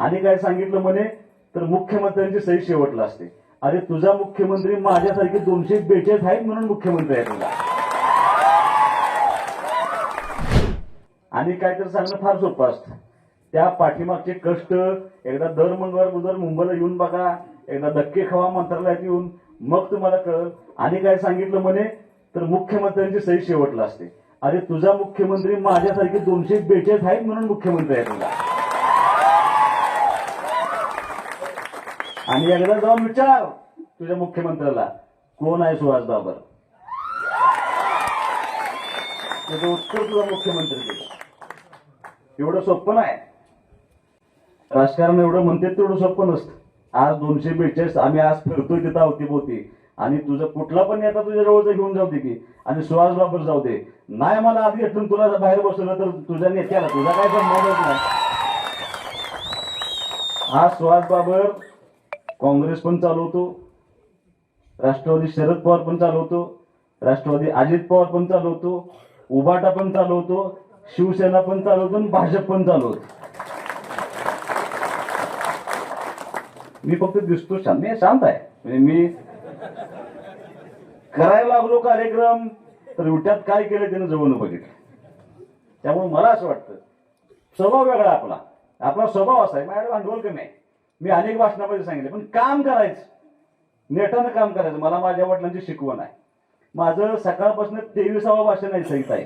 आणि काय सांगितलं म्हणे तर मुख्यमंत्र्यांची सही शेवटला असते. अरे तुझा मुख्यमंत्री माझ्यासारखे 242 आहेत म्हणून मुख्यमंत्री आहे तुझा. आणि काय तर सांगणं फार सोपं असतं. त्या पाठीमागचे कष्ट एकदा दर मंगळवार मुंबईला येऊन बघा, एकदा धक्के खावा मंत्रालयात येऊन, मग तुम्हाला कळेल. आणि काय सांगितलं म्हणे तर मुख्यमंत्र्यांची सही शेवटला असते. अरे तुझा मुख्यमंत्री माझ्यासारखे 242 आहेत म्हणून मुख्यमंत्री आहे तुझा. आणि एकदा जाऊन विचार तुझ्या मुख्यमंत्र्याला कोण आहे सुहास बाबर, त्याचं उत्तर तुझा मुख्यमंत्री दिलं. एवढं सोपं नाही. राजकारण एवढं म्हणते तेवढं सोपं नसतं. आज 242 आम्ही आज फिरतोय तिथं अवतीभोवती, आणि तुझं कुठला पण नेता तुझ्या जवळचा घेऊन जाऊ दे की, आणि सुहास बाबर जाऊ दे. नाही मला आधी घेतून तुला बाहेर बसवलं तर तुझ्या नेत्याला तुझा काय संबंधच नाही. हा सुहास बाबर काँग्रेस पण चालवतो, राष्ट्रवादी शरद पवार पण चालवतो, राष्ट्रवादी अजित पवार पण चालवतो, उबाटा पण चालवतो, शिवसेना पण चालवतो आणि भाजप पण चालवतो. मी फक्त दिसतो शांत, मी शांत आहे. म्हणजे मी करायला लागलो कार्यक्रम तर उट्यात काय केलं त्यानं जवळ बघितलं. त्यामुळे मला असं वाटतं स्वभाव वेगळा आपला, आपला स्वभाव असा आहे. माझ्याकडे भांडवल कमी आहे. मी अनेक भाषणामध्ये सांगितले, पण काम करायचं, नेटानं काम करायचं. मला माझ्या वडिलांची शिकवण आहे. माझं सकाळपासून 23वा भाषण आहे, सहित आहे.